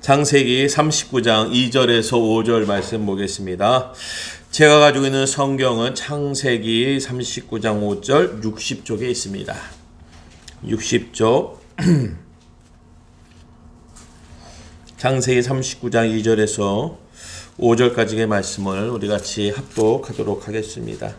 창세기 39장 2절에서 5절 말씀 보겠습니다. 제가 가지고 있는 성경은 창세기 39장 5절 60쪽에 있습니다. 60쪽 창세기 39장 2절에서 5절까지의 말씀을 우리 같이 합독하도록 하겠습니다.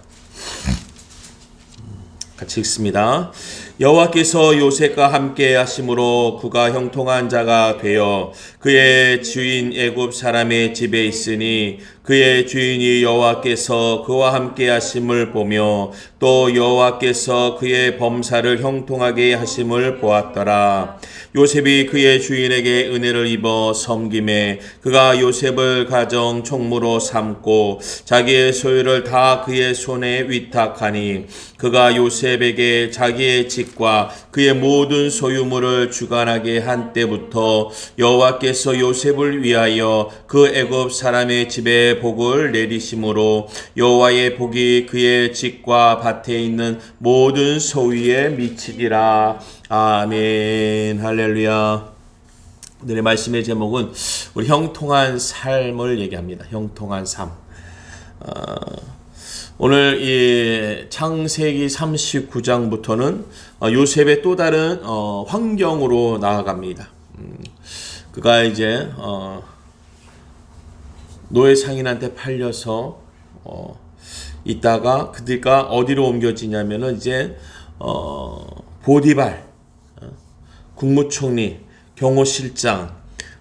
같이 읽습니다. 여호와께서 요셉과 함께 하심으로 그가 형통한 자가 되어 그의 주인 애굽 사람의 집에 있으니 그의 주인이 여호와께서 그와 함께 하심을 보며 또 여호와께서 그의 범사를 형통하게 하심을 보았더라. 요셉이 그의 주인에게 은혜를 입어 섬김에 그가 요셉을 가정 총무로 삼고 자기의 소유를 다 그의 손에 위탁하니 그가 요셉에게 자기의 집과 그의 모든 소유물을 주관하게 한 때부터 여호와께서 요셉을 위하여 그 애굽 사람의 집에 복을 내리심으로 여호와의 복이 그의 집과 밭에 있는 모든 소유에 미치리라. 아멘. 할렐루야. 오늘의 말씀의 제목은 우리 형통한 삶을 얘기합니다. 형통한 삶. 오늘 이 창세기 39장부터는 요셉의 또 다른 환경으로 나아갑니다. 그가 이제 노예 상인한테 팔려서 있다가 그들과 어디로 옮겨지냐면은 이제 보디발 국무총리 경호실장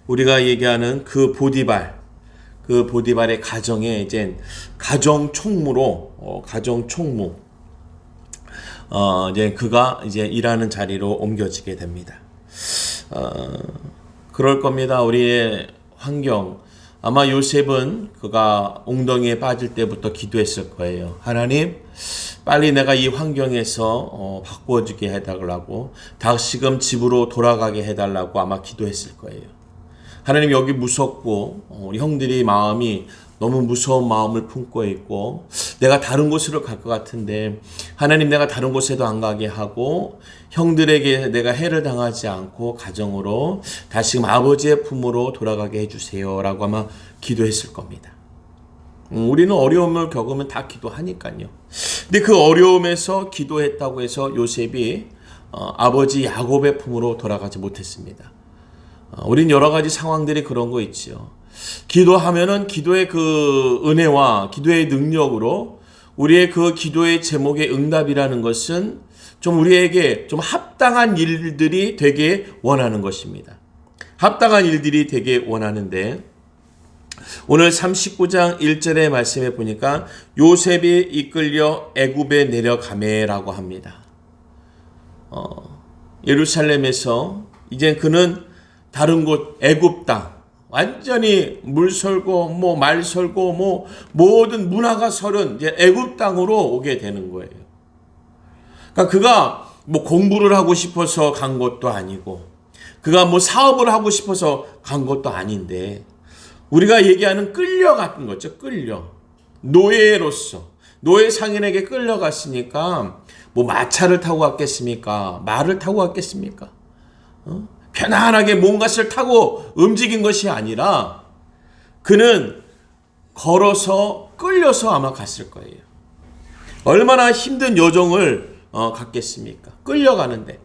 우리가 얘기하는 그 보디발의 가정에 이제 가정 총무로 이제 그가 이제 일하는 자리로 옮겨지게 됩니다. 그럴 겁니다. 우리의 환경 아마 요셉은 그가 웅덩이에 빠질 때부터 기도했을 거예요. 하나님, 빨리 내가 이 환경에서 바꾸어주게 해달라고 다시금 집으로 돌아가게 해달라고 아마 기도했을 거예요. 하나님, 여기 무섭고 우리 형들이 마음이 너무 무서운 마음을 품고 있고 내가 다른 곳으로 갈 것 같은데 하나님, 내가 다른 곳에도 안 가게 하고 형들에게 내가 해를 당하지 않고 가정으로 다시금 아버지의 품으로 돌아가게 해주세요 라고 아마 기도했을 겁니다. 우리는 어려움을 겪으면 다 기도하니까요. 근데 그 어려움에서 기도했다고 해서 요셉이 아버지 야곱의 품으로 돌아가지 못했습니다. 우린 여러 가지 상황들이 그런 거 있지요. 기도하면은 기도의 그 은혜와 기도의 능력으로 우리의 그 기도의 제목의 응답이라는 것은 좀 우리에게 좀 합당한 일들이 되게 원하는 것입니다. 합당한 일들이 되게 원하는데 오늘 39장 1절의 말씀에 보니까 요셉이 이끌려 애굽에 내려가매라고 합니다. 예루살렘에서 이제 그는 다른 곳 애굽 땅 완전히 물 설고 말 설고 모든 문화가 서른 이제 애굽 땅으로 오게 되는 거예요. 그러니까 그가 공부를 하고 싶어서 간 것도 아니고 그가 사업을 하고 싶어서 간 것도 아닌데 우리가 얘기하는 끌려간 거죠. 노예로서 노예 상인에게 끌려갔으니까 마차를 타고 갔겠습니까? 말을 타고 갔겠습니까? 편안하게 뭔가를 타고 움직인 것이 아니라 그는 걸어서 끌려서 아마 갔을 거예요. 얼마나 힘든 여정을 갔겠습니까? 끌려가는데.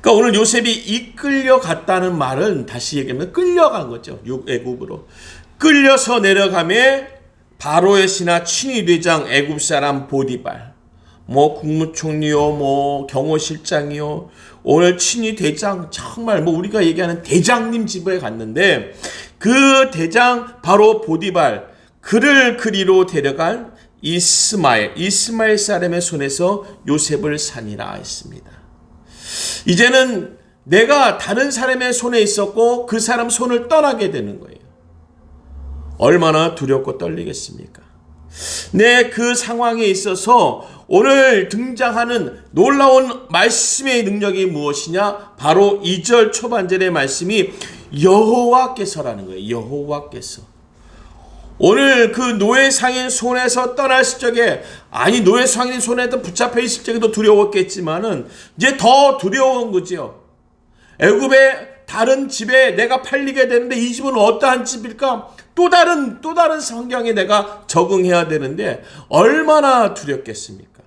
그러니까 오늘 요셉이 이끌려 갔다는 말은 다시 얘기하면 끌려간 거죠. 애굽으로. 끌려서 내려가매 바로의 신하 친위대장 애굽 사람 보디발 국무총리요 경호실장이요 오늘 친위대장 정말 사람을 얘기하는 대장님 집에 갔는데 그 대장 바로 보디발 그를 그리로 데려간 이스마엘 사람의 손에서 요셉을 산이라 했습니다. 이제는 내가 다른 사람의 손에 있었고 그 사람 손을 떠나게 되는 거예요. 얼마나 두렵고 떨리겠습니까? 그 상황에 있어서 오늘 등장하는 놀라운 말씀의 능력이 무엇이냐? 바로 2절 초반절의 말씀이 여호와께서라는 거예요. 여호와께서. 오늘 그 노예 상인 손에서 떠났을 적에 노예 상인 손에도 붙잡혀 있을 적에도 두려웠겠지만은 이제 더 두려운 거죠. 애굽의 다른 집에 내가 팔리게 되는데 이 집은 어떠한 집일까? 또 다른 성경에 내가 적응해야 되는데 얼마나 두렵겠습니까?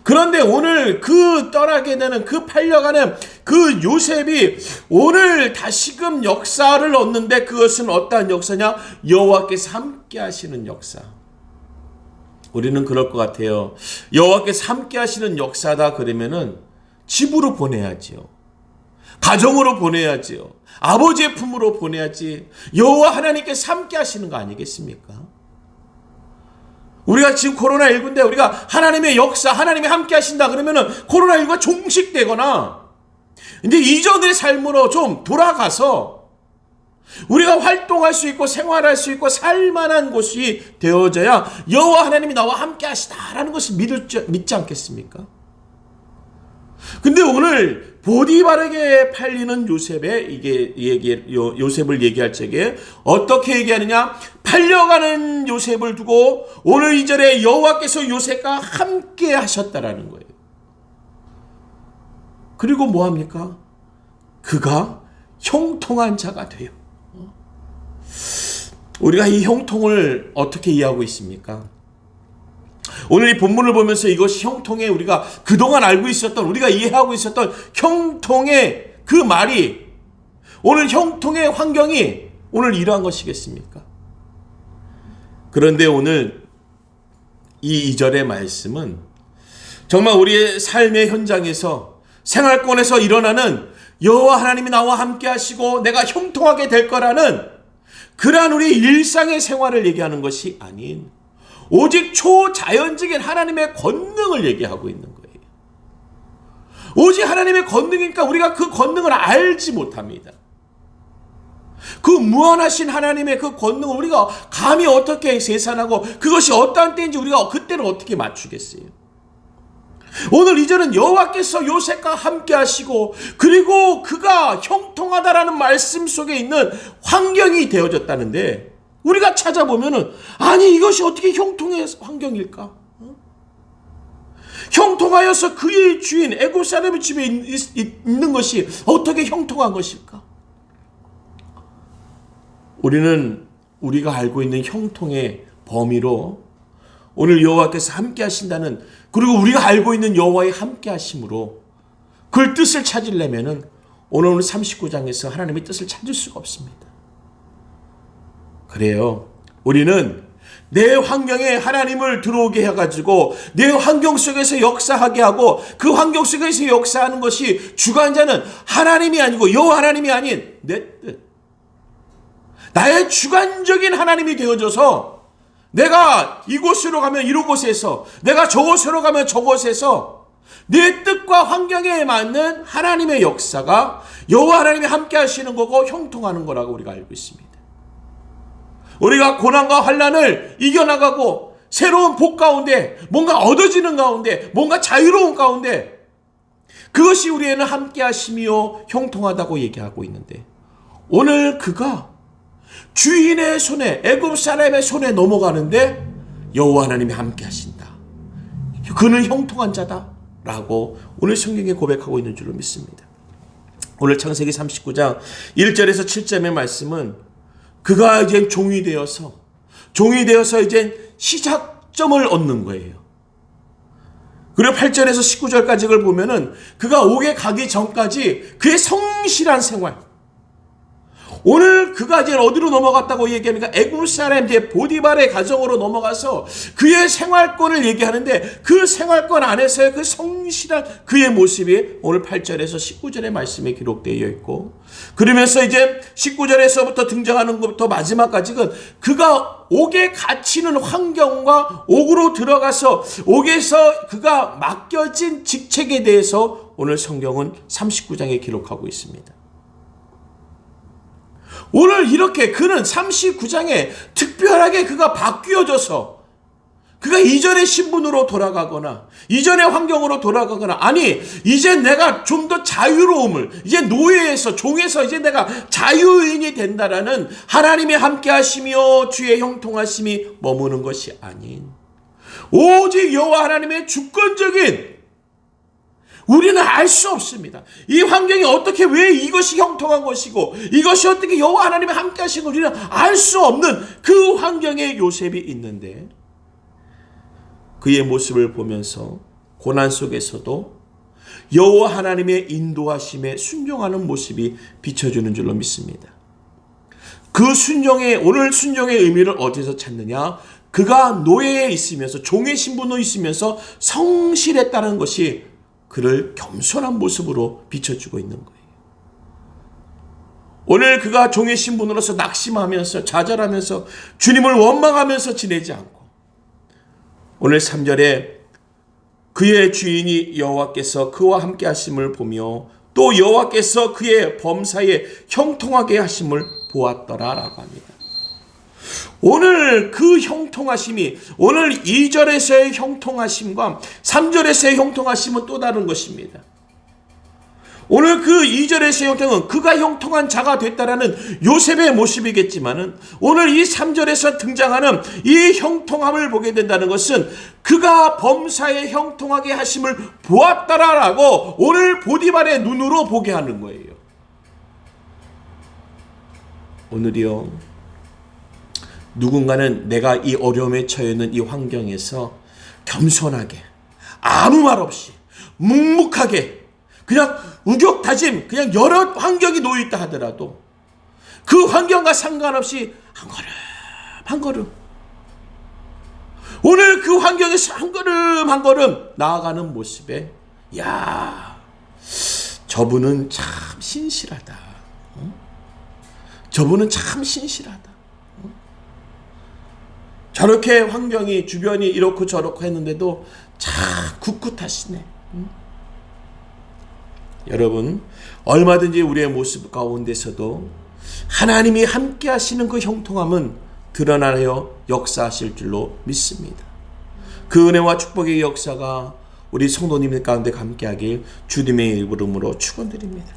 그런데 오늘 그 떠나게 되는 그 팔려가는 그 요셉이 오늘 다시금 역사를 얻는데 그것은 어떠한 역사냐? 여호와께서 함께 하시는 역사. 우리는 그럴 것 같아요. 여호와께서 함께 하시는 역사다 그러면은 집으로 보내야지요. 가정으로 보내야지요. 아버지의 품으로 보내야지. 여호와 하나님께서 함께 하시는 거 아니겠습니까? 우리가 지금 코로나19인데 우리가 하나님의 역사, 하나님이 함께 하신다 그러면은 코로나19가 종식되거나 이제 이전의 삶으로 좀 돌아가서 우리가 활동할 수 있고 생활할 수 있고 살만한 곳이 되어져야 여호와 하나님이 나와 함께 하시다라는 것을 믿지 않겠습니까? 근데 오늘 보디발에게 팔리는 요셉을 얘기할 적에 어떻게 얘기하느냐? 팔려가는 요셉을 두고 오늘 2절에 여호와께서 요셉과 함께 하셨다라는 거예요. 그리고 뭐 합니까? 그가 형통한 자가 돼요. 우리가 이 형통을 어떻게 이해하고 있습니까? 오늘 이 본문을 보면서 이것이 형통의 우리가 그동안 알고 있었던 우리가 이해하고 있었던 형통의 그 말이 오늘 형통의 환경이 오늘 이러한 것이겠습니까? 그런데 오늘 이 2절의 말씀은 정말 우리의 삶의 현장에서 생활권에서 일어나는 여호와 하나님이 나와 함께 하시고 내가 형통하게 될 거라는 그러한 우리 일상의 생활을 얘기하는 것이 아닌 오직 초자연적인 하나님의 권능을 얘기하고 있는 거예요. 오직 하나님의 권능이니까 우리가 그 권능을 알지 못합니다. 그 무한하신 하나님의 그 권능을 우리가 감히 어떻게 계산하고 그것이 어떠한 때인지 우리가 그때는 어떻게 맞추겠어요? 오늘 2절은 여호와께서 요셉과 함께 하시고 그리고 그가 형통하다라는 말씀 속에 있는 환경이 되어졌다는데 우리가 찾아보면은 아니 이것이 어떻게 형통의 환경일까? 형통하여서 그의 주인 애굽 사람의 집에 있는 것이 어떻게 형통한 것일까? 우리는 우리가 알고 있는 형통의 범위로 오늘 여호와께서 함께 하신다는 그리고 우리가 알고 있는 여호와의 함께 하심으로 그 뜻을 찾으려면은 오늘 39장에서 하나님의 뜻을 찾을 수가 없습니다. 그래요. 우리는 내 환경에 하나님을 들어오게 해가지고 내 환경 속에서 역사하게 하고 그 환경 속에서 역사하는 것이 주관자는 하나님이 아니고 여호와 하나님이 아닌 내 뜻. 나의 주관적인 하나님이 되어져서 내가 이곳으로 가면 이곳에서 내가 저곳으로 가면 저곳에서 내 뜻과 환경에 맞는 하나님의 역사가 여호와 하나님이 함께 하시는 거고 형통하는 거라고 우리가 알고 있습니다. 우리가 고난과 환난을 이겨나가고 새로운 복 가운데 뭔가 얻어지는 가운데 뭔가 자유로운 가운데 그것이 우리에는 함께 하심이요 형통하다고 얘기하고 있는데 오늘 그가 주인의 손에 애굽 사람의 손에 넘어가는데 여호와 하나님이 함께 하신다. 그는 형통한 자다라고 오늘 성경에 고백하고 있는 줄로 믿습니다. 오늘 창세기 39장 1절에서 7절의 말씀은 그가 이제 종이 되어서 이제 시작점을 얻는 거예요. 그리고 8절에서 19절까지를 보면은 그가 옥에 가기 전까지 그의 성실한 생활. 오늘 그가 이제 어디로 넘어갔다고 얘기합니까? 애굽 사람 이제 보디발의 가정으로 넘어가서 그의 생활권을 얘기하는데 그 생활권 안에서의 그 성실한 그의 모습이 오늘 8절에서 19절의 말씀에 기록되어 있고 그러면서 이제 19절에서부터 등장하는 것부터 마지막까지는 그가 옥에 갇히는 환경과 옥으로 들어가서 옥에서 그가 맡겨진 직책에 대해서 오늘 성경은 39장에 기록하고 있습니다. 오늘 이렇게 그는 39장에 특별하게 그가 바뀌어져서 그가 이전의 신분으로 돌아가거나 이전의 환경으로 돌아가거나 아니 이제 내가 좀 더 자유로움을 이제 노예에서 종에서 이제 내가 자유인이 된다라는 하나님의 함께 하심이요 주의 형통하심이 머무는 것이 아닌 오직 여호와 하나님의 주권적인 우리는 알 수 없습니다. 이 환경이 어떻게 왜 이것이 형통한 것이고 이것이 어떻게 여호와 하나님이 함께 하신 걸 우리는 알 수 없는 그 환경에 요셉이 있는데 그의 모습을 보면서 고난 속에서도 여호와 하나님의 인도하심에 순종하는 모습이 비춰주는 줄로 믿습니다. 그 오늘 순종의 의미를 어디서 찾느냐? 그가 노예에 있으면서 종의 신분으로 있으면서 성실했다는 것이 그를 겸손한 모습으로 비춰주고 있는 거예요. 오늘 그가 종의 신분으로서 낙심하면서 좌절하면서 주님을 원망하면서 지내지 않고 오늘 3절에 그의 주인이 여호와께서 그와 함께 하심을 보며 또 여호와께서 그의 범사에 형통하게 하심을 보았더라라고 합니다. 오늘 그 형통하심이 오늘 2절에서의 형통하심과 3절에서의 형통하심은 또 다른 것입니다. 오늘 그 2절에서의 형통은 그가 형통한 자가 됐다라는 요셉의 모습이겠지만은 오늘 이 3절에서 등장하는 이 형통함을 보게 된다는 것은 그가 범사에 형통하게 하심을 보았다라고 오늘 보디발의 눈으로 보게 하는 거예요. 오늘이요. 누군가는 내가 이 어려움에 처해 있는 이 환경에서 겸손하게 아무 말 없이 묵묵하게 그냥 우격다짐 그냥 여러 환경이 놓여있다 하더라도 그 환경과 상관없이 한 걸음 한 걸음 오늘 그 환경에서 한 걸음 한 걸음 나아가는 모습에 야 저분은 참 신실하다. 저분은 참 신실하다. 저렇게 환경이 주변이 이렇고 저렇고 했는데도 참 굳굳하시네. 여러분 얼마든지 우리의 모습 가운데서도 하나님이 함께 하시는 그 형통함은 드러나여 역사하실 줄로 믿습니다. 그 은혜와 축복의 역사가 우리 성도님 가운데 함께하길 주님의 이름으로 축원드립니다.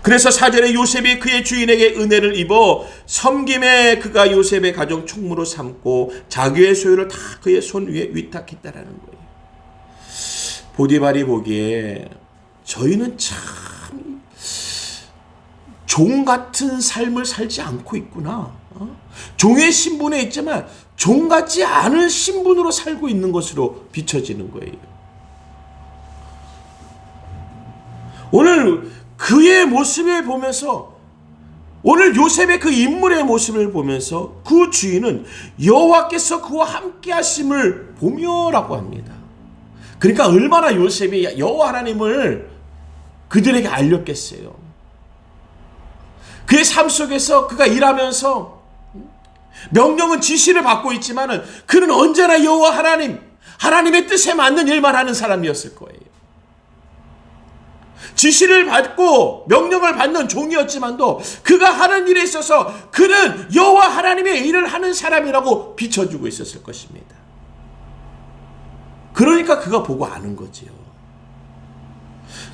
그래서 4절에 요셉이 그의 주인에게 은혜를 입어 섬김에 그가 요셉의 가정 총무로 삼고 자기의 소유를 다 그의 손 위에 위탁했다라는 거예요. 보디발이 보기에 저희는 참 종 같은 삶을 살지 않고 있구나. 종의 신분에 있지만 종 같지 않은 신분으로 살고 있는 것으로 비춰지는 거예요. 오늘 그의 모습을 보면서 오늘 요셉의 그 인물의 모습을 보면서 그 주인은 여호와께서 그와 함께 하심을 보며라고 합니다. 그러니까 얼마나 요셉이 여호와 하나님을 그들에게 알렸겠어요. 그의 삶 속에서 그가 일하면서 명령은 지시를 받고 있지만은 그는 언제나 여호와 하나님의 뜻에 맞는 일만 하는 사람이었을 거예요. 지시를 받고 명령을 받는 종이었지만도 그가 하는 일에 있어서 그는 여호와 하나님의 일을 하는 사람이라고 비춰주고 있었을 것입니다. 그러니까 그가 보고 아는 거지요.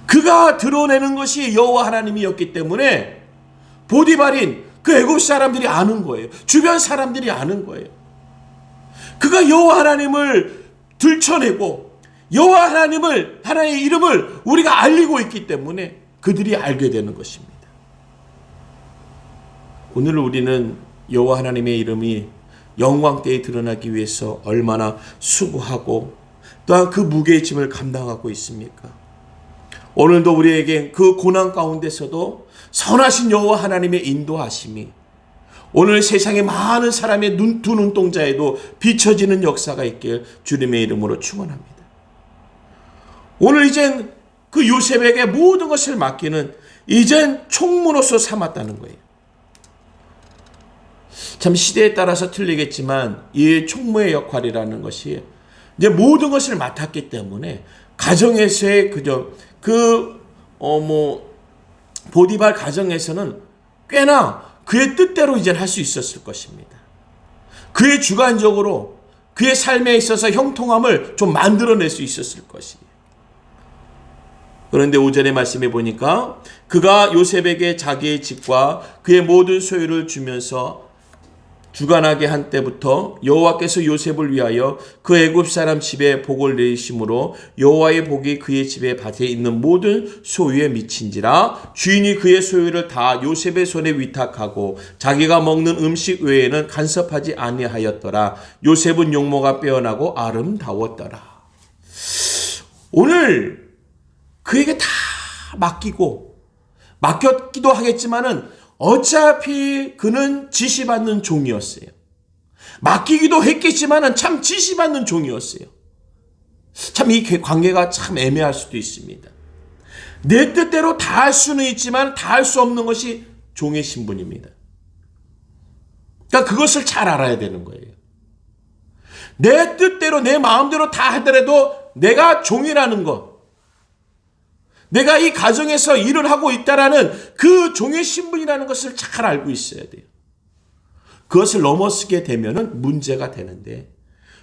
그가 드러내는 것이 여호와 하나님이었기 때문에 보디발인 그 애굽 사람들이 아는 거예요. 주변 사람들이 아는 거예요. 그가 여호와 하나님을 들춰내고 여호와 하나님의 이름을 우리가 알리고 있기 때문에 그들이 알게 되는 것입니다. 오늘 우리는 여호와 하나님의 이름이 영광때에 드러나기 위해서 얼마나 수고하고 또한 그 무게의 짐을 감당하고 있습니까? 오늘도 우리에게 그 고난 가운데서도 선하신 여호와 하나님의 인도하심이 오늘 세상의 많은 사람의 두 눈동자에도 비춰지는 역사가 있길 주님의 이름으로 축원합니다. 오늘 이젠 그 요셉에게 모든 것을 맡기는 이젠 총무로서 삼았다는 거예요. 참 시대에 따라서 틀리겠지만 이 총무의 역할이라는 것이 이제 모든 것을 맡았기 때문에 가정에서의 보디발 가정에서는 꽤나 그의 뜻대로 이제 할 수 있었을 것입니다. 그의 주관적으로 그의 삶에 있어서 형통함을 좀 만들어낼 수 있었을 것이에요. 그런데 5절의 말씀에 보니까 그가 요셉에게 자기의 집과 그의 모든 소유를 주면서 주간하게 한 때부터 여호와께서 요셉을 위하여 그 애굽 사람 집에 복을 내리심으로 여호와의 복이 그의 집에 밭에 있는 모든 소유에 미친지라. 주인이 그의 소유를 다 요셉의 손에 위탁하고 자기가 먹는 음식 외에는 간섭하지 아니하였더라. 요셉은 용모가 빼어나고 아름다웠더라. 오늘 그에게 다 맡겼기도 하겠지만은 어차피 그는 지시받는 종이었어요. 맡기기도 했겠지만은 참 지시받는 종이었어요. 참 이 관계가 참 애매할 수도 있습니다. 내 뜻대로 다 할 수는 있지만 다 할 수 없는 것이 종의 신분입니다. 그러니까 그것을 잘 알아야 되는 거예요. 내 뜻대로 내 마음대로 다 하더라도 내가 종이라는 것, 내가 이 가정에서 일을 하고 있다라는 그 종의 신분이라는 것을 잘 알고 있어야 돼요. 그것을 넘어서게 되면은 문제가 되는데,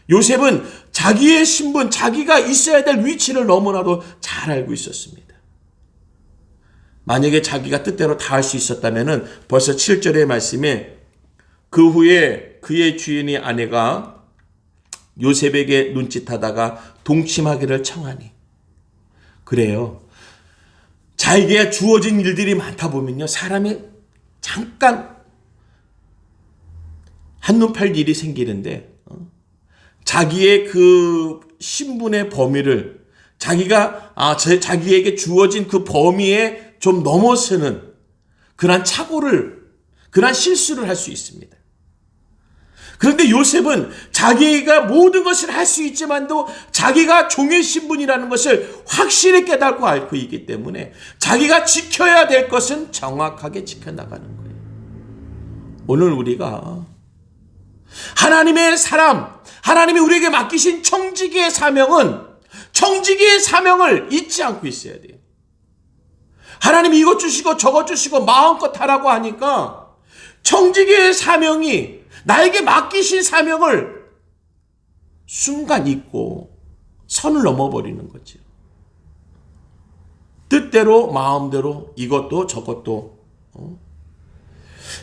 요셉은 자기의 신분, 자기가 있어야 될 위치를 너무나도 잘 알고 있었습니다. 만약에 자기가 뜻대로 다 할 수 있었다면은 벌써 7절의 말씀에 그 후에 그의 주인의 아내가 요셉에게 눈짓하다가 동침하기를 청하니. 그래요. 자기에게 주어진 일들이 많다 보면요, 사람이 잠깐 한눈 팔 일이 생기는데 자기의 그 신분의 범위를 자기에게 주어진 그 범위에 좀 넘어서는 그러한 그러한 실수를 할 수 있습니다. 그런데 요셉은 자기가 모든 것을 할 수 있지만도 자기가 종의 신분이라는 것을 확실히 깨닫고 알고 있기 때문에 자기가 지켜야 될 것은 정확하게 지켜나가는 거예요. 오늘 우리가 하나님의 사람, 하나님이 우리에게 맡기신 청지기의 사명은 청지기의 사명을 잊지 않고 있어야 돼요. 하나님이 이것 주시고 저것 주시고 마음껏 하라고 하니까 청지기의 사명이, 나에게 맡기신 사명을 순간 잊고 선을 넘어버리는 거죠. 뜻대로 마음대로 이것도 저것도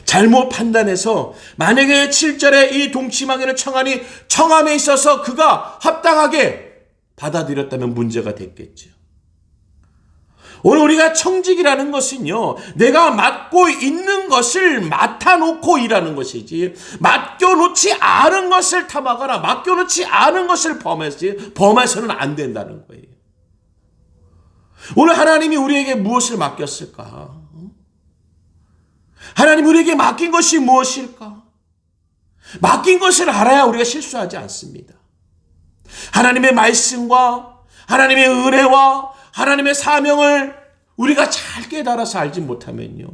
잘못 판단해서 만약에 7절에 이 동침하기를 청하니 청함에 있어서 그가 합당하게 받아들였다면 문제가 됐겠죠. 오늘 우리가 청직이라는 것은요, 내가 맡고 있는 것을 맡아놓고 일하는 것이지, 맡겨놓지 않은 것을 탐하거나 맡겨놓지 않은 것을 범해서는 안 된다는 거예요. 오늘 하나님이 우리에게 무엇을 맡겼을까? 하나님 우리에게 맡긴 것이 무엇일까? 맡긴 것을 알아야 우리가 실수하지 않습니다. 하나님의 말씀과 하나님의 은혜와 하나님의 사명을 우리가 잘 깨달아서 알지 못하면요,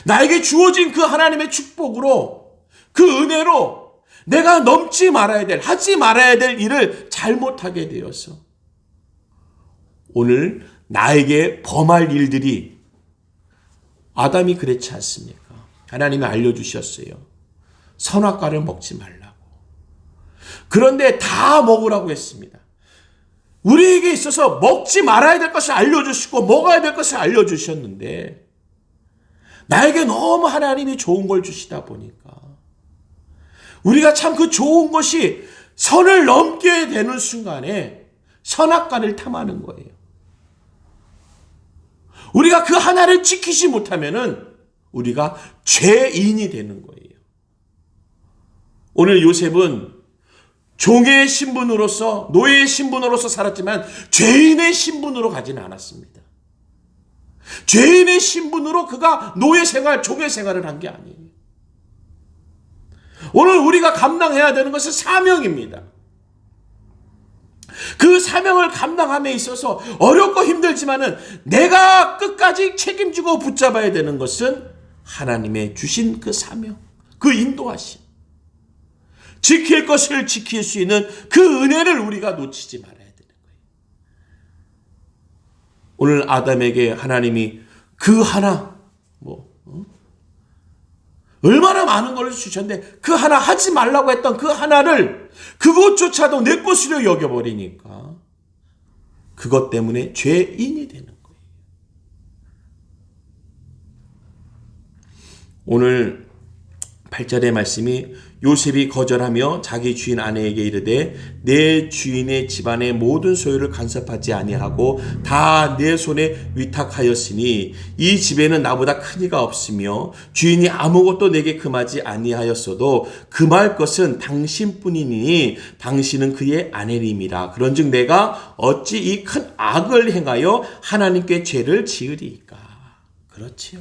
나에게 주어진 그 하나님의 축복으로, 그 은혜로 내가 넘지 말아야 될, 하지 말아야 될 일을 잘못하게 되어서 오늘 나에게 범할 일들이, 아담이 그렇지 않습니까? 하나님이 알려주셨어요. 선악과를 먹지 말라고. 그런데 다 먹으라고 했습니다. 우리에게 있어서 먹지 말아야 될 것을 알려주시고 먹어야 될 것을 알려주셨는데, 나에게 너무 하나님이 좋은 걸 주시다 보니까 우리가 참 그 좋은 것이 선을 넘게 되는 순간에 선악과를 탐하는 거예요. 우리가 그 하나를 지키지 못하면은 우리가 죄인이 되는 거예요. 오늘 요셉은 종의 신분으로서, 노예의 신분으로서 살았지만 죄인의 신분으로 가지는 않았습니다. 죄인의 신분으로 그가 노예 생활, 종의 생활을 한 게 아니에요. 오늘 우리가 감당해야 되는 것은 사명입니다. 그 사명을 감당함에 있어서 어렵고 힘들지만은 내가 끝까지 책임지고 붙잡아야 되는 것은 하나님의 주신 그 사명, 그 인도하심. 지킬 것을 지킬 수 있는 그 은혜를 우리가 놓치지 말아야 되는 거예요. 오늘 아담에게 하나님이 그 하나, 얼마나 많은 걸 주셨는데 그 하나 하지 말라고 했던 그 하나를, 그것조차도 내 것으로 여겨버리니까 그것 때문에 죄인이 되는 거예요. 오늘 8절의 말씀이 요셉이 거절하며 자기 주인 아내에게 이르되 내 주인의 집안의 모든 소유를 간섭하지 아니하고 다 내 손에 위탁하였으니 이 집에는 나보다 큰 이가 없으며 주인이 아무것도 내게 금하지 아니하였어도 금할 것은 당신뿐이니 당신은 그의 아내님이라. 그런즉 내가 어찌 이 큰 악을 행하여 하나님께 죄를 지으리이까. 그렇지요.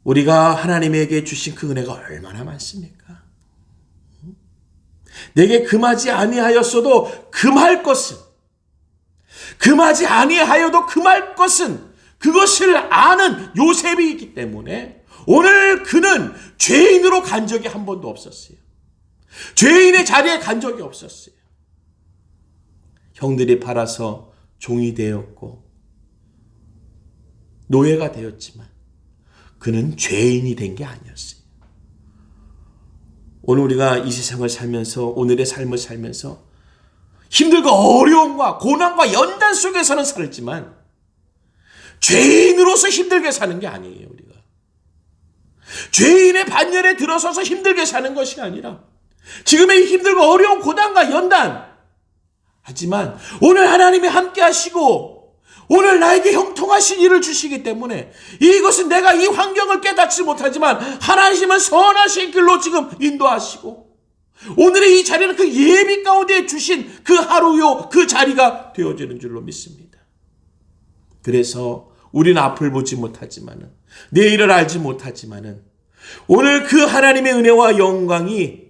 우리가 하나님에게 주신 그 은혜가 얼마나 많습니까? 내게 금하지 아니하였어도 금할 것은, 금하지 아니하여도 금할 것은 그것을 아는 요셉이기 때문에 오늘 그는 죄인으로 간 적이 한 번도 없었어요. 죄인의 자리에 간 적이 없었어요. 형들이 팔아서 종이 되었고 노예가 되었지만 그는 죄인이 된 게 아니었어요. 오늘 우리가 이 세상을 살면서, 오늘의 삶을 살면서 힘들고 어려움과 고난과 연단 속에서는 살지만 죄인으로서 힘들게 사는 게 아니에요. 우리가 죄인의 반열에 들어서서 힘들게 사는 것이 아니라 지금의 힘들고 어려운 고난과 연단, 하지만 오늘 하나님이 함께 하시고 오늘 나에게 형통하신 일을 주시기 때문에 이것은 내가 이 환경을 깨닫지 못하지만 하나님은 선하신 길로 지금 인도하시고 오늘의 이 자리는 그 예비 가운데 주신 그 하루요, 그 자리가 되어지는 줄로 믿습니다. 그래서 우리는 앞을 보지 못하지만은, 내일을 알지 못하지만은 오늘 그 하나님의 은혜와 영광이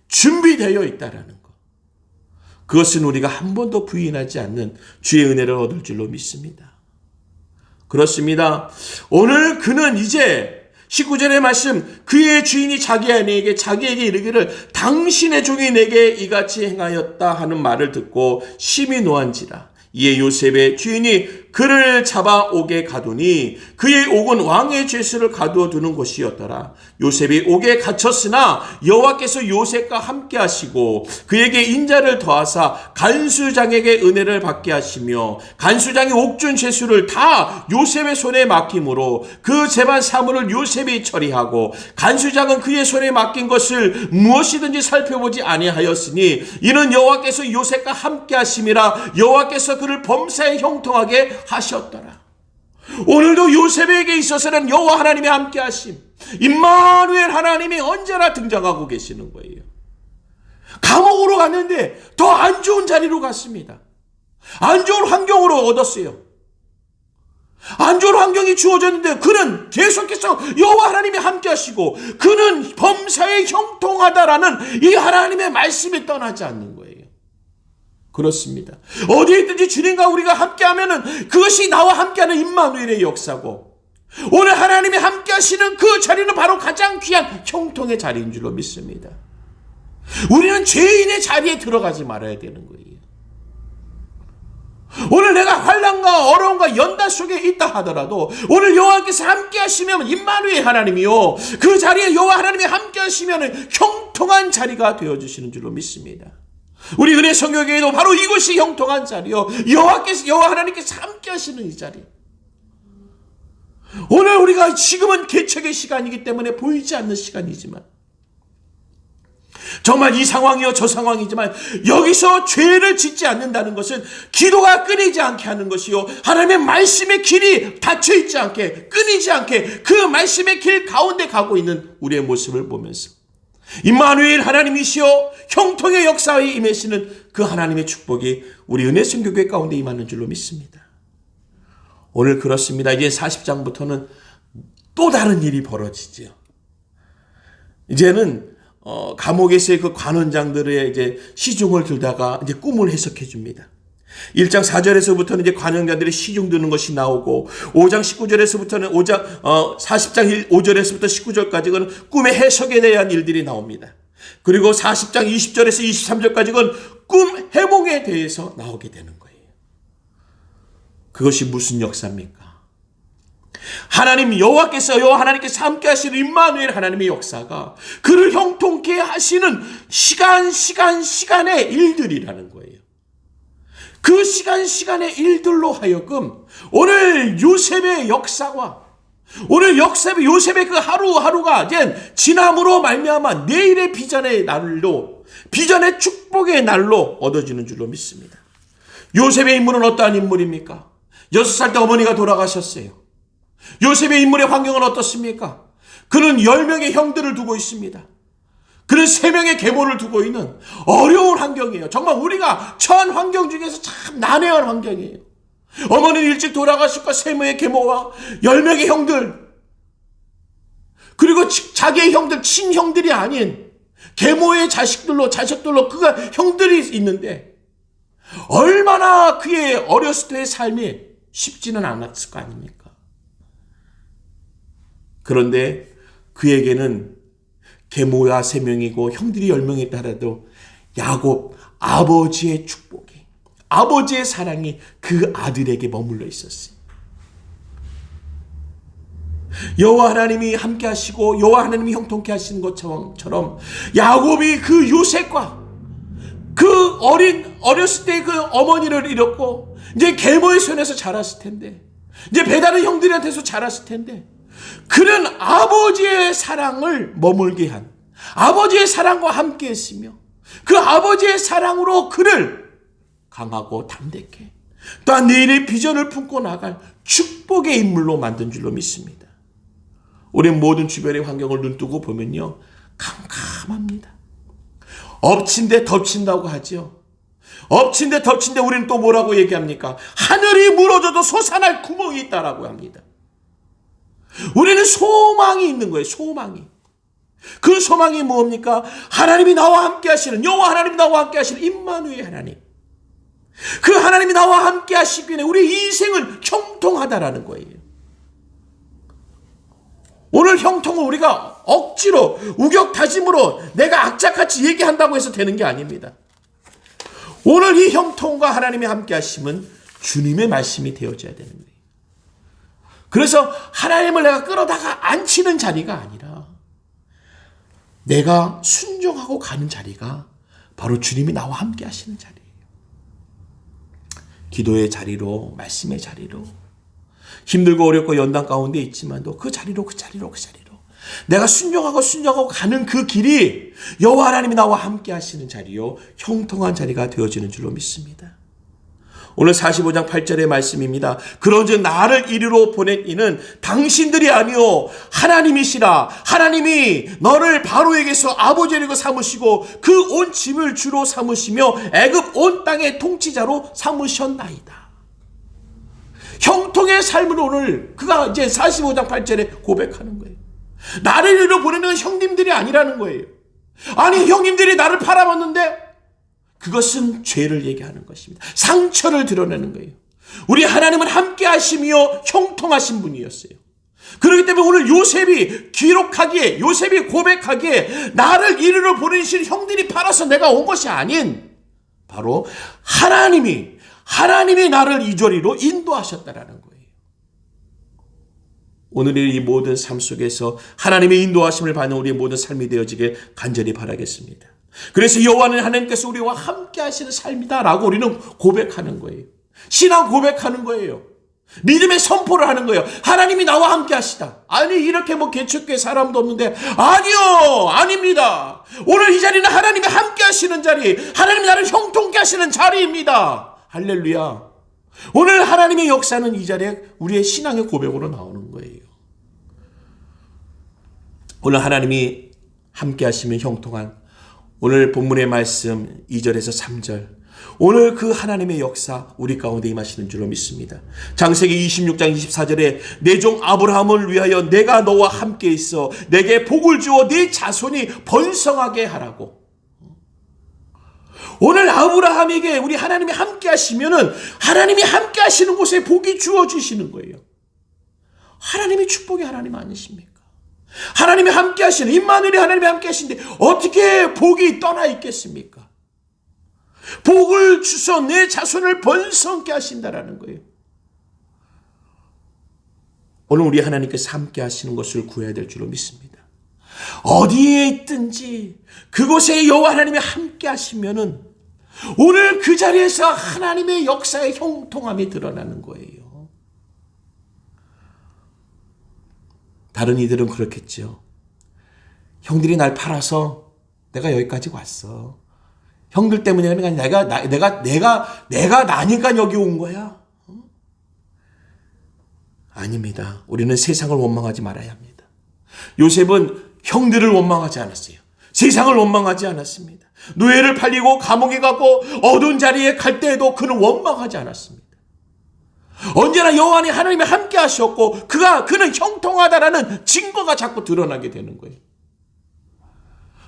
준비되어 있다라는 것, 그것은 우리가 한 번도 부인하지 않는 주의 은혜를 얻을 줄로 믿습니다. 그렇습니다. 오늘 그는 이제 19절의 말씀, 그의 주인이 자기 아내에게 자기에게 이르기를 당신의 종이 내게 이같이 행하였다 하는 말을 듣고 심히 노한지라. 이에 요셉의 주인이 그를 잡아 옥에 가두니 그의 옥은 왕의 죄수를 가두어 두는 곳이었더라. 요셉이 옥에 갇혔으나 여호와께서 요셉과 함께 하시고 그에게 인자를 더하사 간수장에게 은혜를 받게 하시며 간수장이 옥중 죄수를 다 요셉의 손에 맡김으로 그 재반 사물을 요셉이 처리하고 간수장은 그의 손에 맡긴 것을 무엇이든지 살펴보지 아니하였으니 이는 여호와께서 요셉과 함께 하심이라. 여호와께서 그를 범사에 형통하게 하셨더라. 오늘도 요셉에게 있어서는 여호와 하나님의 함께 하심, 임마누엘 하나님이 언제나 등장하고 계시는 거예요. 감옥으로 갔는데 더 안 좋은 자리로 갔습니다. 안 좋은 환경으로 얻었어요. 안 좋은 환경이 주어졌는데 그는 계속해서 여호와 하나님이 함께 하시고 그는 범사에 형통하다라는 이 하나님의 말씀이 떠나지 않는 거예요. 그렇습니다. 어디에 있든지 주님과 우리가 함께하면은 그것이 나와 함께하는 임마누엘의 역사고, 오늘 하나님이 함께하시는 그 자리는 바로 가장 귀한 형통의 자리인 줄로 믿습니다. 우리는 죄인의 자리에 들어가지 말아야 되는 거예요. 오늘 내가 환난과 어려움과 연단 속에 있다 하더라도 오늘 여호와께서 함께 하시면 임마누엘 하나님이요, 그 자리에 여호와 하나님이 함께 하시면 형통한 자리가 되어주시는 줄로 믿습니다. 우리 은혜 성교회에도 바로 이것이 형통한 자리요, 여호와 하나님께서 함께 하시는 이 자리. 오늘 우리가 지금은 개척의 시간이기 때문에 보이지 않는 시간이지만, 정말 이 상황이요 저 상황이지만 여기서 죄를 짓지 않는다는 것은 기도가 끊이지 않게 하는 것이요, 하나님의 말씀의 길이 닫혀있지 않게, 끊이지 않게 그 말씀의 길 가운데 가고 있는 우리의 모습을 보면서 임마누엘 하나님이시여 형통의 역사에 임하시는 그 하나님의 축복이 우리 은혜 선교회 가운데 임하는 줄로 믿습니다. 오늘 그렇습니다. 이제 40장부터는 또 다른 일이 벌어지죠. 이제는 감옥에서의 그 관원장들의 이제 시중을 들다가 이제 꿈을 해석해 줍니다. 1장 4절에서부터는 이제 관원장들의 시중 드는 것이 나오고, 5장 19절에서부터는 40장 5절에서부터 19절까지는 꿈의 해석에 대한 일들이 나옵니다. 그리고 40장 20절에서 23절까지는 꿈 해몽에 대해서 나오게 되는 거예요. 그것이 무슨 역사입니까? 여호와 하나님께서 함께 하시는 임마누엘 하나님의 역사가 그를 형통케 하시는 시간의 일들이라는 거예요. 그 시간의 일들로 하여금 오늘 요셉의 역사와 오늘 요셉의 그 하루하루가 이제 지남으로 말미암아 내일의 비전의 날로, 비전의 축복의 날로 얻어지는 줄로 믿습니다. 요셉의 인물은 어떠한 인물입니까? 6살 때 어머니가 돌아가셨어요. 요셉의 인물의 환경은 어떻습니까? 그는 10명의 형들을 두고 있습니다. 그는 3명의 계모를 두고 있는 어려운 환경이에요. 정말 우리가 처한 환경 중에서 참 난해한 환경이에요. 어머니는 일찍 돌아가셨고 3명의 계모와 10명의 형들, 그리고 자기의 형들, 친형들이 아닌 계모의 자식들로 그가 형들이 있는데 얼마나 그의 어렸을 때의 삶이 쉽지는 않았을 거 아닙니까? 그런데 그에게는 계모가 3명이고 형들이 10명이 있더라도 야곱 아버지의 축복이, 아버지의 사랑이 그 아들에게 머물러 있었어요. 여호와 하나님이 함께 하시고 여호와 하나님이 형통케 하시는 것처럼 야곱이 그 요셉과 그 어렸을 때 그 어머니를 잃었고 이제 계모의 손에서 자랐을 텐데, 이제 배다른 형들한테서 자랐을 텐데, 그는 아버지의 사랑을 머물게 한, 아버지의 사랑과 함께 했으며 그 아버지의 사랑으로 그를 강하고 담대케 또한 내일의 비전을 품고 나갈 축복의 인물로 만든 줄로 믿습니다. 우리 모든 주변의 환경을 눈뜨고 보면요, 캄캄합니다. 엎친 데 덮친다고 하죠. 엎친 데 덮친 데 우리는 또 뭐라고 얘기합니까? 하늘이 무너져도 솟아날 구멍이 있다라고 합니다. 우리는 소망이 있는 거예요. 소망이. 그 소망이 뭡니까? 하나님이 나와 함께 하시는, 여호와 하나님이 나와 함께 하시는 임마누엘 하나님. 그 하나님이 나와 함께 하시기에 우리의 인생은 형통하다라는 거예요. 오늘 형통은 우리가 억지로 우격다짐으로 내가 악착같이 얘기한다고 해서 되는 게 아닙니다. 오늘 이 형통과 하나님이 함께 하심은 주님의 말씀이 되어져야 되는 거예요. 그래서 하나님을 내가 끌어다가 앉히는 자리가 아니라 내가 순종하고 가는 자리가 바로 주님이 나와 함께 하시는 자리예요. 기도의 자리로, 말씀의 자리로, 힘들고 어렵고 연단 가운데 있지만도 그 자리로 내가 순종하고 가는 그 길이 여호와 하나님이 나와 함께 하시는 자리요, 형통한 자리가 되어지는 줄로 믿습니다. 오늘 45장 8절의 말씀입니다. 그런즉 나를 이리로 보낸 이는 당신들이 아니요 하나님이시라. 하나님이 너를 바로에게서 아버지로 삼으시고 그 온 집을 주로 삼으시며 애굽 온 땅의 통치자로 삼으셨나이다. 형통의 삶을 오늘 그가 이제 45장 8절에 고백하는 거예요. 나를 이리로 보내는 건 형님들이 아니라는 거예요. 아니, 형님들이 나를 팔아먹는데 그것은 죄를 얘기하는 것입니다. 상처를 드러내는 거예요. 우리 하나님은 함께 하시며 형통하신 분이었어요. 그렇기 때문에 오늘 요셉이 고백하기에 나를 이리로 보내신 형들이 팔아서 내가 온 것이 아닌 바로 하나님이 나를 이 자리로 인도하셨다라는 거예요. 오늘의 이 모든 삶 속에서 하나님의 인도하심을 받는 우리의 모든 삶이 되어지길 간절히 바라겠습니다. 그래서 여호와는 하나님께서 우리와 함께 하시는 삶이다라고 우리는 고백하는 거예요. 신앙 고백하는 거예요. 믿음의 선포를 하는 거예요. 하나님이 나와 함께 하시다. 아니, 이렇게 개척교회 사람도 없는데, 아니요, 아닙니다. 오늘 이 자리는 하나님이 함께 하시는 자리, 하나님이 나를 형통케 하시는 자리입니다. 할렐루야. 오늘 하나님의 역사는 이 자리에 우리의 신앙의 고백으로 나오는 거예요. 오늘 하나님이 함께 하시면 형통한, 오늘 본문의 말씀 2절에서 3절, 오늘 그 하나님의 역사 우리 가운데 임하시는 줄로 믿습니다. 창세기 26장 24절에 내 종 아브라함을 위하여 내가 너와 함께 있어 내게 복을 주어 네 자손이 번성하게 하라고. 오늘 아브라함에게 우리 하나님이 함께 하시면은 하나님이 함께 하시는 곳에 복이 주어지시는 거예요. 하나님이 축복의 하나님 아니십니까? 하나님이 함께 하시는, 임마누엘이 하나님이 함께 하시는데 어떻게 복이 떠나 있겠습니까? 복을 주셔 내 자손을 번성케 하신다라는 거예요. 오늘 우리 하나님께서 함께 하시는 것을 구해야 될 줄로 믿습니다. 어디에 있든지 그곳에 여호와 하나님이 함께 하시면은 오늘 그 자리에서 하나님의 역사의 형통함이 드러나는 거예요. 다른 이들은 그렇겠죠. 형들이 날 팔아서 내가 여기까지 왔어. 형들 때문에 아니라 내가 나니까 여기 온 거야. 아닙니다. 우리는 세상을 원망하지 말아야 합니다. 요셉은 형들을 원망하지 않았어요. 세상을 원망하지 않았습니다. 노예를 팔리고 감옥에 가고 어두운 자리에 갈 때에도 그는 원망하지 않았습니다. 언제나 여호와 하나님이 함께 하셨고 그는 형통하다라는 증거가 자꾸 드러나게 되는 거예요.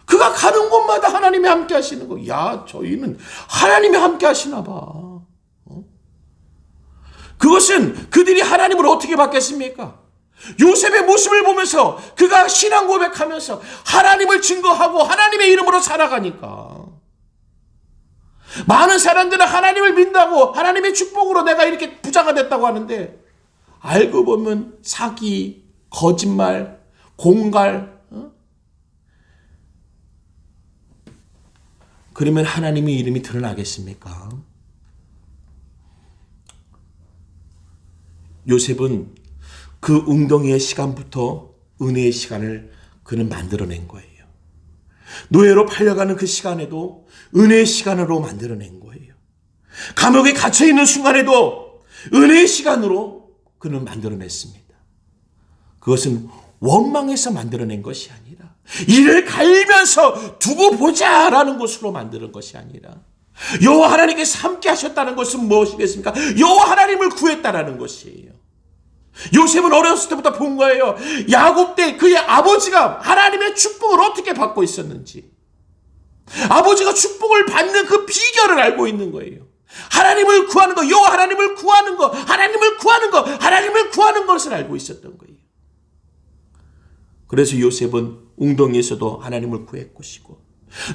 그가 가는 곳마다 하나님이 함께 하시는 거예요. 야, 저희는 하나님이 함께 하시나 봐. 그것은 그들이 하나님을 어떻게 받겠습니까? 요셉의 모습을 보면서 그가 신앙 고백하면서 하나님을 증거하고 하나님의 이름으로 살아가니까 많은 사람들은 하나님을 믿는다고 하나님의 축복으로 내가 이렇게 부자가 됐다고 하는데 알고 보면 사기, 거짓말, 공갈. 그러면 하나님의 이름이 드러나겠습니까? 요셉은 그 웅덩이의 시간부터 은혜의 시간을 그는 만들어낸 거예요. 노예로 팔려가는 그 시간에도 은혜의 시간으로 만들어낸 거예요. 감옥에 갇혀있는 순간에도 은혜의 시간으로 그는 만들어냈습니다. 그것은 원망해서 만들어낸 것이 아니라 이를 갈면서 두고 보자라는 것으로 만드는 것이 아니라 여호와 하나님께서 함께 하셨다는 것은 무엇이겠습니까? 여호와 하나님을 구했다라는 것이에요. 요셉은 어렸을 때부터 본 거예요. 야곱 때 그의 아버지가 하나님의 축복을 어떻게 받고 있었는지, 아버지가 축복을 받는 그 비결을 알고 있는 거예요. 하나님을 구하는 거, 여호와 하나님을 구하는 거, 하나님을 구하는 거, 하나님을 구하는 것을 알고 있었던 거예요. 그래서 요셉은 웅덩이에서도 하나님을 구했고,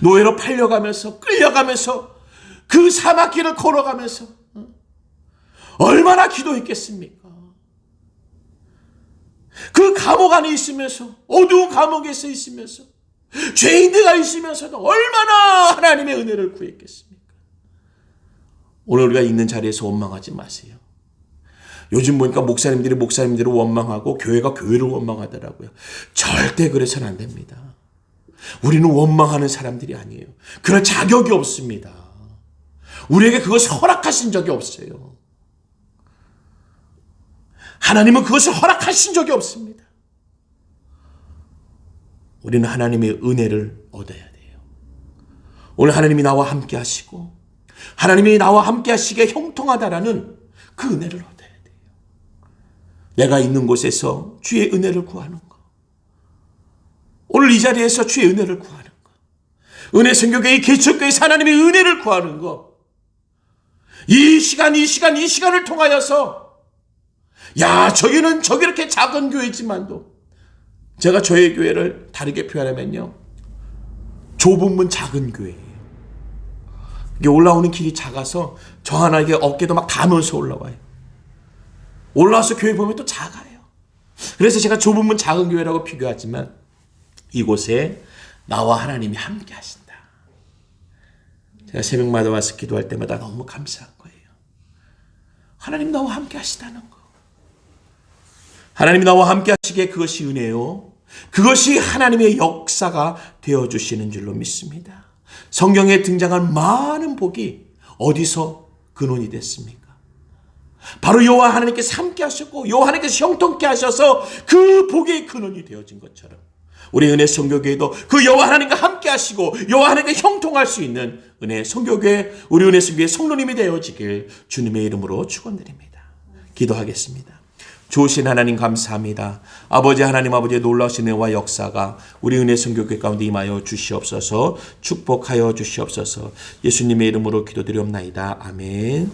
노예로 팔려가면서 끌려가면서 그 사막길을 걸어가면서 얼마나 기도했겠습니까? 그 감옥 안에 있으면서, 어두운 감옥에서 있으면서, 죄인들가 있으면서도 얼마나 하나님의 은혜를 구했겠습니까? 오늘 우리가 있는 자리에서 원망하지 마세요. 요즘 보니까 목사님들을 원망하고 교회가 교회를 원망하더라고요. 절대 그래서는 안 됩니다. 우리는 원망하는 사람들이 아니에요. 그럴 자격이 없습니다. 우리에게 그것을 허락하신 적이 없어요. 하나님은 그것을 허락하신 적이 없습니다. 우리는 하나님의 은혜를 얻어야 돼요. 오늘 하나님이 나와 함께 하시고 하나님이 나와 함께 하시기에 형통하다라는 그 은혜를 얻어야 돼요. 내가 있는 곳에서 주의 은혜를 구하는 거, 오늘 이 자리에서 주의 은혜를 구하는 거, 은혜 선교회의 개척교회에서 하나님의 은혜를 구하는 거, 이 시간을 통하여서 저희는 저렇게 작은 교회지만도, 제가 저희 교회를 다르게 표현하면요, 좁은 문 작은 교회예요. 이게 올라오는 길이 작아서 저 하나에게 어깨도 막 닿으면서 올라와요. 올라와서 교회 보면 또 작아요. 그래서 제가 좁은 문 작은 교회라고 비교하지만 이곳에 나와 하나님이 함께 하신다. 제가 새벽마다 와서 기도할 때마다 너무 감사한 거예요. 하나님 나와 함께 하시다는 거. 하나님이 나와 함께 하시기에 그것이 은혜요, 그것이 하나님의 역사가 되어주시는 줄로 믿습니다. 성경에 등장한 많은 복이 어디서 근원이 됐습니까? 바로 여호와 하나님께서 함께 하셨고 여호와 하나님께서 형통케 하셔서 그 복의 근원이 되어진 것처럼 우리 은혜 선교교회도 그 여호와 하나님과 함께 하시고 여호와 하나님과 형통할 수 있는 은혜 선교교회, 우리 은혜 선교회 성도님이 되어지길 주님의 이름으로 축원드립니다. 기도하겠습니다. 좋으신 하나님 감사합니다. 아버지 하나님, 아버지의 놀라우신 은혜와 역사가 우리 은혜 선교교회 가운데 임하여 주시옵소서, 축복하여 주시옵소서. 예수님의 이름으로 기도드리옵나이다. 아멘.